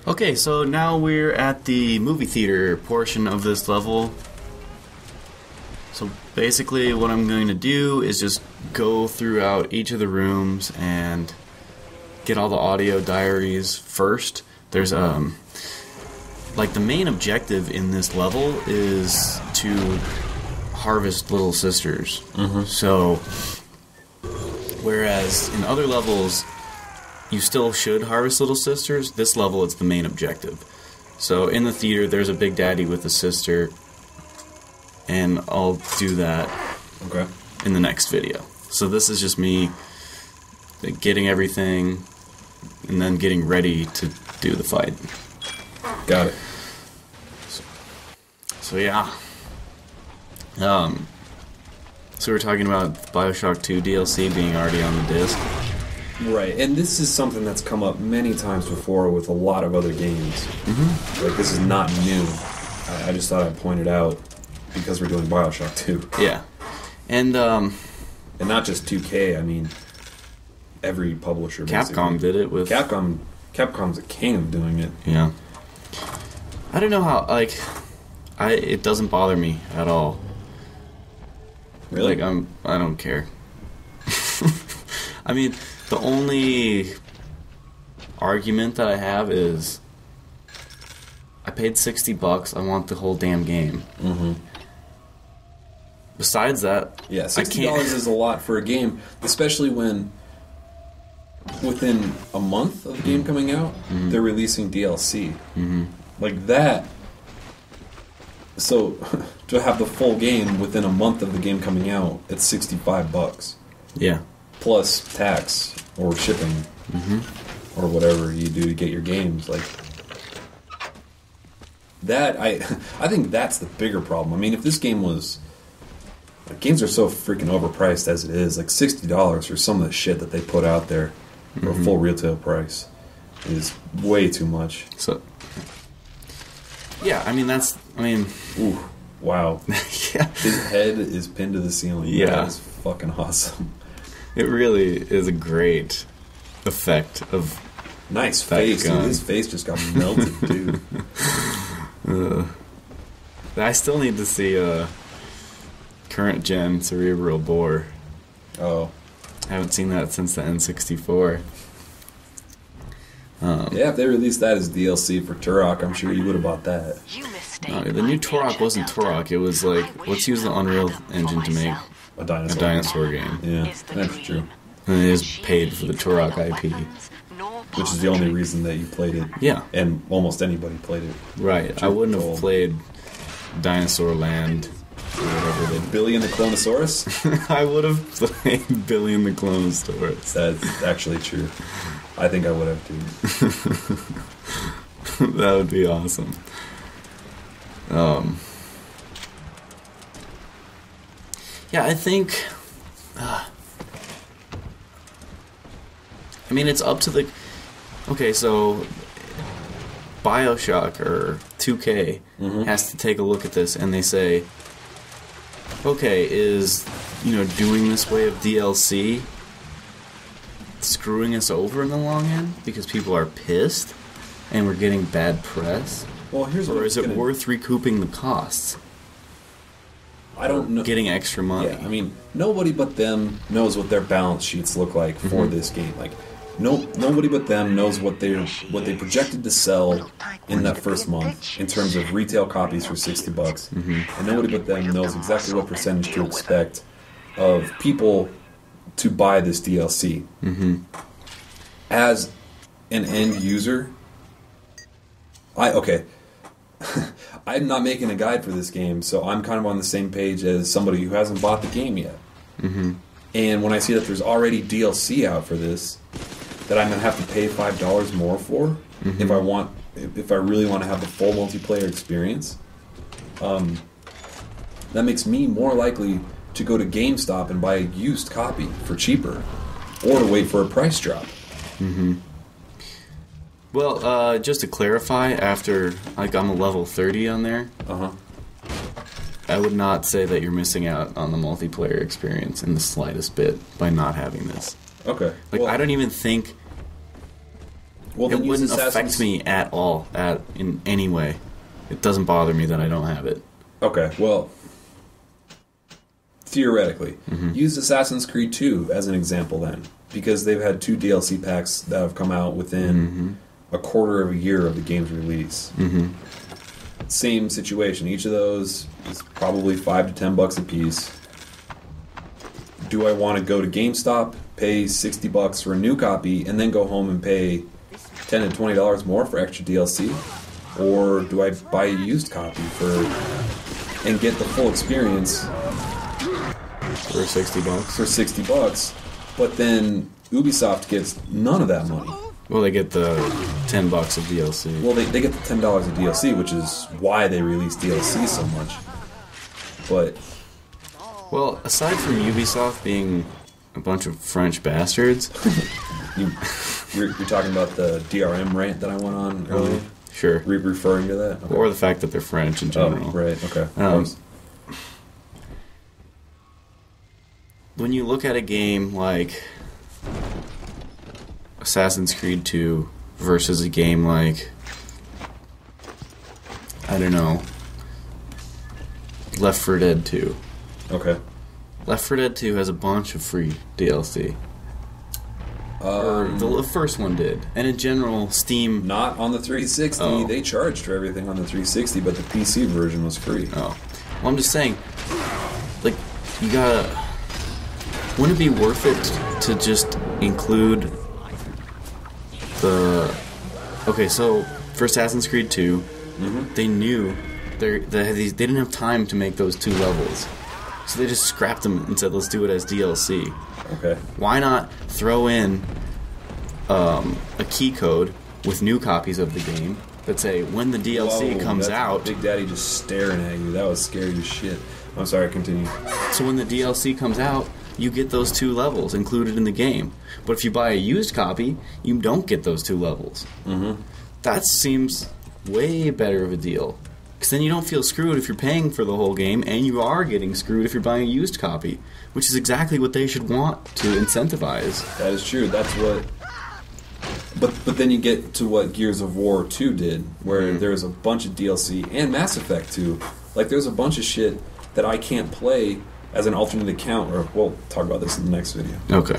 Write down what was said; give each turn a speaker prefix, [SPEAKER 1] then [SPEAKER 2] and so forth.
[SPEAKER 1] Okay, so now we're at the movie theater portion of this level. So basically what I'm going to do is just go throughout each of the rooms and get all the audio diaries first. There's like the main objective in this level is to harvest little sisters. So whereas in other levels you still should harvest little sisters, this level it's the main objective. So in the theater there's a big daddy with a sister, and I'll do that in the next video. So this is just me getting everything and then getting ready to do the fight.
[SPEAKER 2] Got it.
[SPEAKER 1] So yeah. So we're talking about BioShock 2 DLC being already on the disc.
[SPEAKER 2] Right, and this is something that's come up many times before with a lot of other games. Like, this is not new. I just thought I'd point it out because we're doing BioShock 2.
[SPEAKER 1] Yeah. And
[SPEAKER 2] not just 2K, I mean, every publisher basically.
[SPEAKER 1] Capcom did it with...
[SPEAKER 2] Capcom's a king of doing it.
[SPEAKER 1] Yeah. I don't know how, like... it doesn't bother me at all.
[SPEAKER 2] Really?
[SPEAKER 1] Like, I don't care. I mean, the only argument that I have is I paid $60. I want the whole damn game. Besides that,
[SPEAKER 2] yeah, $60 is a lot for a game, especially when within a month of the game coming out, they're releasing DLC. Like that. So to have the full game within a month of the game coming out, it's $65.
[SPEAKER 1] Yeah.
[SPEAKER 2] Plus tax or shipping or whatever you do to get your games. Like that, I think that's the bigger problem. I mean, if this game was... Like, games are so freaking overpriced as it is. Like $60 for some of the shit that they put out there for a full retail price is way too much.
[SPEAKER 1] So... Yeah, I mean,
[SPEAKER 2] Ooh, wow.
[SPEAKER 1] Yeah.
[SPEAKER 2] His head is pinned to the ceiling.
[SPEAKER 1] Yeah.
[SPEAKER 2] That is fucking awesome.
[SPEAKER 1] It really is a great effect of...
[SPEAKER 2] Nice face. Dude, his face just got melted, dude.
[SPEAKER 1] I still need to see a current gen cerebral bore.
[SPEAKER 2] Oh.
[SPEAKER 1] I haven't seen that since the N64.
[SPEAKER 2] Yeah, if they released that as DLC for Turok, I'm sure you would have bought that.
[SPEAKER 1] The new Turok wasn't Turok. It was like, let's use the Unreal Engine to make
[SPEAKER 2] a
[SPEAKER 1] dinosaur game.
[SPEAKER 2] Yeah, that's true.
[SPEAKER 1] And it is paid for the Turok IP.
[SPEAKER 2] Which is the only reason that you played it.
[SPEAKER 1] Yeah.
[SPEAKER 2] And almost anybody played it.
[SPEAKER 1] Right. I wouldn't have played Dinosaur Land or whatever they...
[SPEAKER 2] Billy and the Clonosaurus?
[SPEAKER 1] I would have played Billy and the Clonosaurus.
[SPEAKER 2] That's actually true. I think I would have too.
[SPEAKER 1] That would be awesome. Yeah, I think... I mean, it's up to the... Okay, so... BioShock, or 2K, has to take a look at this, and they say... Okay, is, doing this way of DLC screwing us over in the long end? Because people are pissed, and we're getting bad press?
[SPEAKER 2] Well, here's what...
[SPEAKER 1] Or is it worth recouping the costs?
[SPEAKER 2] I don't know.
[SPEAKER 1] Getting extra money.
[SPEAKER 2] Yeah, I mean, nobody but them knows what their balance sheets look like for this game. Like, nobody but them knows what they projected to sell in that first month in terms of retail copies for $60, and nobody but them knows exactly what percentage to expect of people to buy this DLC. As an end user, I'm not making a guide for this game, so I'm kind of on the same page as somebody who hasn't bought the game yet. And when I see that there's already DLC out for this, that I'm going to have to pay $5 more for, if I really want to have the full multiplayer experience, that makes me more likely to go to GameStop and buy a used copy for cheaper, or to wait for a price drop.
[SPEAKER 1] Well, just to clarify, after I'm a level 30 on there, I would not say that you're missing out on the multiplayer experience in the slightest bit by not having this.
[SPEAKER 2] Okay.
[SPEAKER 1] I don't even think...
[SPEAKER 2] Well,
[SPEAKER 1] It
[SPEAKER 2] then use
[SPEAKER 1] wouldn't affect
[SPEAKER 2] Assassin's...
[SPEAKER 1] me at all, in any way. It doesn't bother me that I don't have it.
[SPEAKER 2] Okay, well, theoretically, use Assassin's Creed 2 as an example then. Because they've had 2 DLC packs that have come out within a quarter of a year of the game's release. Same situation. Each of those is probably $5 to $10 a piece. Do I want to go to GameStop, pay $60 for a new copy, and then go home and pay $10 to $20 more for extra DLC? Or do I buy a used copy and get the full experience
[SPEAKER 1] For $60?
[SPEAKER 2] for $60? But then Ubisoft gets none of that money.
[SPEAKER 1] Well, they get the $10 of DLC.
[SPEAKER 2] Well, they get the $10 of DLC, which is why they release DLC so much. But
[SPEAKER 1] Well, aside from Ubisoft being a bunch of French bastards...
[SPEAKER 2] you're talking about the DRM rant that I went on earlier?
[SPEAKER 1] Sure.
[SPEAKER 2] Referring to that? Okay.
[SPEAKER 1] Or the fact that they're French in general.
[SPEAKER 2] Oh, right, okay.
[SPEAKER 1] When you look at a game like Assassin's Creed 2 versus a game like, I don't know, Left 4 Dead 2.
[SPEAKER 2] Okay.
[SPEAKER 1] Left 4 Dead 2 has a bunch of free DLC. Or the first one did. And in general, Steam...
[SPEAKER 2] Not on the 360.
[SPEAKER 1] Oh.
[SPEAKER 2] They charged for everything on the 360, but the PC version was free.
[SPEAKER 1] Oh. Well, I'm just saying, like, you gotta... Wouldn't it be worth it to just include the... Okay, so, for Assassin's Creed 2, they knew they didn't have time to make those 2 levels. So they just scrapped them and said, let's do it as DLC.
[SPEAKER 2] Okay.
[SPEAKER 1] Why not throw in a key code with new copies of the game that say when the DLC comes out...
[SPEAKER 2] Big Daddy just staring at you. That was scary as shit. I'm sorry, continue.
[SPEAKER 1] So when the DLC comes out, you get those 2 levels included in the game. But if you buy a used copy, you don't get those 2 levels. That seems way better of a deal. Because then you don't feel screwed if you're paying for the whole game, and you are getting screwed if you're buying a used copy. Which is exactly what they should want to incentivize.
[SPEAKER 2] That is true. That's what... But then you get to what Gears of War 2 did, where there's a bunch of DLC, and Mass Effect 2. Like, there's a bunch of shit that I can't play as an alternate account, or we'll talk about this in the next video.
[SPEAKER 1] Okay.